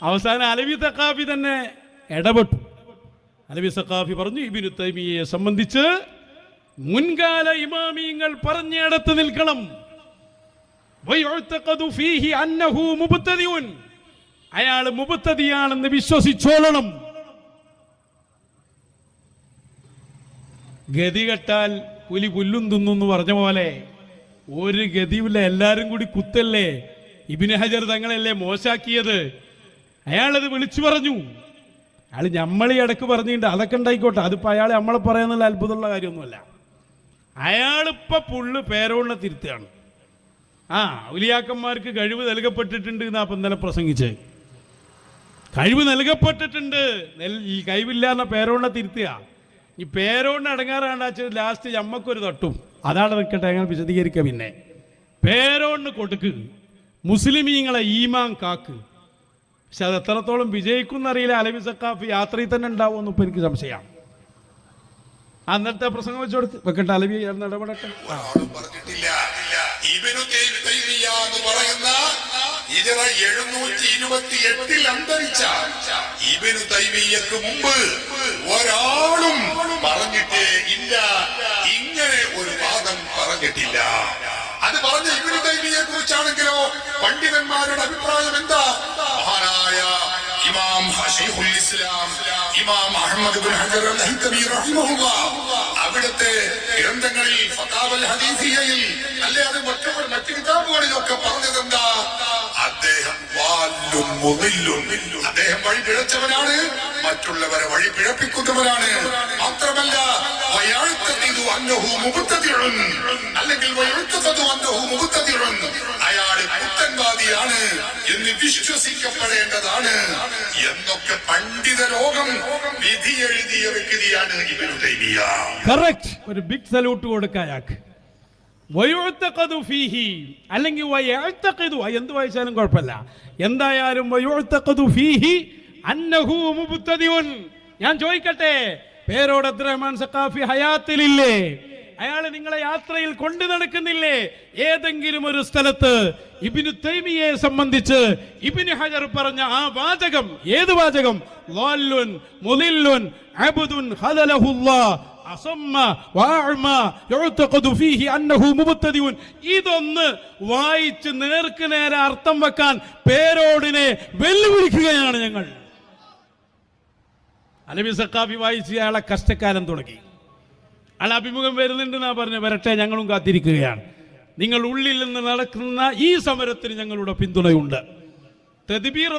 അവസാനം അലവി സഖാഫി തന്നെ ഇടപെട്ടു. അലവി സഖാഫി പറഞ്ഞു, ഇബ്നു തൈമിയ്യയെ സംബന്ധിച്ച് മുൻകാല ഇമാമിയങ്ങൾ പറഞ്ഞിടത്ത് നിൽക്കണം. അയാൾ മുബ്തദിയാണെന്ന് വിശ്വസിച്ചോളണം. ഗതി കെട്ടാൽ പുലി പുല്ലും തിന്നു പറഞ്ഞ പോലെ ഒരു ഗതിയില്ല, എല്ലാരും കൂടി കുത്തല്ലേ. ഇബ്നു ഹജർ തങ്ങളല്ലേ മോശാക്കിയത്. അയാളത് വിളിച്ചു പറഞ്ഞു. അയാൾ നമ്മളീ ഇടക്ക് പറഞ്ഞിട്ടുണ്ട്, അതൊക്കെ ഉണ്ടായിക്കോട്ടെ, അതിപ്പോ അയാൾ നമ്മളെ പറയാന്നുള്ള അത്ഭുതമുള്ള കാര്യമൊന്നുമല്ല. അയാളിപ്പോ പുള്ള് പേരോളിനെ തിരുത്തുകയാണ്. ഔലിയാക്കന്മാർക്ക് കഴിവ് നൽകപ്പെട്ടിട്ടുണ്ട് എന്നാ അപ്പം ഇന്നലെ പ്രസംഗിച്ച്. കഴിവ് നൽകപ്പെട്ടിട്ടുണ്ട്, ഈ കഴിവില്ല എന്ന പേരോളിനെ തിരുത്തുക. ഈ പേരോളിനെ അടങ്ങാറാണ്ടാച്ചത് ലാസ്റ്റ് ഞമ്മക്കൊരു തട്ടും. അതാണ് നിൽക്കട്ടെ, അങ്ങനെ വിശദീകരിക്കുക. പിന്നെ പേരോണിന് കൊടുക്ക്, മുസ്ലിമീങ്ങളെ ഈമാൻ കാക്ക്. പക്ഷെ അത് എത്രത്തോളം വിജയിക്കും എന്നറിയില്ല. അലവി സഖാഫി യാത്രയിൽ തന്നെ ഉണ്ടാവുമെന്ന് ഇപ്പം എനിക്ക് സംശയമാണ്. അന്നത്തെ പ്രസംഗം വെച്ചോടുത്ത് വെക്കട്ടെ, അലവി ഇടപെടട്ടെ. ഹിജറ 728 അന്തരിച്ച ഇബ്നു തൈമിയ്യക്ക് മുമ്പ് ഒരാളും പറഞ്ഞിട്ടേ ഇല്ല, ഇങ്ങനെ ഒരു വാദം പറഞ്ഞിട്ടില്ല. അത് പറഞ്ഞ ഇബ്നു തൈമിയ്യയെ കുറിച്ചാണെങ്കിലോ പണ്ഡിതന്മാരുടെ അഭിപ്രായം എന്താ? മഹാനായ ഇമാം ശൈഖുൽ ഇസ്ലാം ഇമാം അഹ്മദ് ഇബ്നു ഹജർ അൽ-ഹൈതമി റഹിമഹുല്ലാഹ് അവിടുത്തെ ഗ്രന്ഥങ്ങളിൽ ഫതാവൽ ഹദീസിയയിൽ അല്ലേ, അത് മറ്റു കിതാബുകളിലൊക്കെ പറഞ്ഞതെന്താ? അദ്ദേഹം അദ്ദേഹം വഴി പിഴച്ചവനാണ്, മറ്റുള്ളവരെ വഴി പിഴപ്പിക്കുന്നവനാണ്. മാത്രമല്ല അല്ലെങ്കിൽ അയാള് പുത്തൻവാദിയാണ് എന്ന് വിശ്വസിക്കപ്പെടേണ്ടതാണ് എന്നൊക്കെ പണ്ഡിത ലോകം വിധി എഴുതിയ വ്യക്തിയാണ് ഇബ്നു തൈമിയ്യ. കറക്റ്റ്. ഒരു ബിഗ് സല്യൂട്ട് കൊടുക്കായാക്ക്. അല്ലെങ്കിൽ എന്ത് വായിച്ചാലും കുഴപ്പമില്ല. എന്തായാലും ഞാൻ ചോദിക്കട്ടെ, പേരോട് അബ്ദുറഹ്മാൻ സഖാഫി ഹയാത്തിലില്ലേ? അയാൾ നിങ്ങളെ യാത്രയിൽ കൊണ്ടു നടക്കുന്നില്ലേ? ഏതെങ്കിലും ഒരു സ്ഥലത്ത് ഇബ്നു തൈമിയ്യയെ സംബന്ധിച്ച് ഇബ്നു ഹജർ പറഞ്ഞ ആ വാചകം, ഏത് വാചകം? ളാല്ലുൻ മുളില്ലുൻ അബ്ദുൻ ഖദലഹുല്ലാഹ് ഇതൊന്ന് വായിച്ച് നേർക്ക് നേരെ അർത്ഥം വെക്കാൻ പേരോടിനെ വെല്ലുവിളിക്കുകയാണ് ഞങ്ങൾ. അലവി സഖാഫി വായിച്ച് അയാളെ കഷ്ടക്കാലം തുടങ്ങി. അയാൾ അഭിമുഖം വരുന്നുണ്ടെന്നാ പറഞ്ഞു. വരട്ടെ, ഞങ്ങളും കാത്തിരിക്കുകയാണ്. നിങ്ങൾ ഉള്ളിൽ നിന്ന് നടക്കുന്ന ഈ സമരത്തിന് ഞങ്ങളുടെ പിന്തുണയുണ്ട്. തദ്ബീർ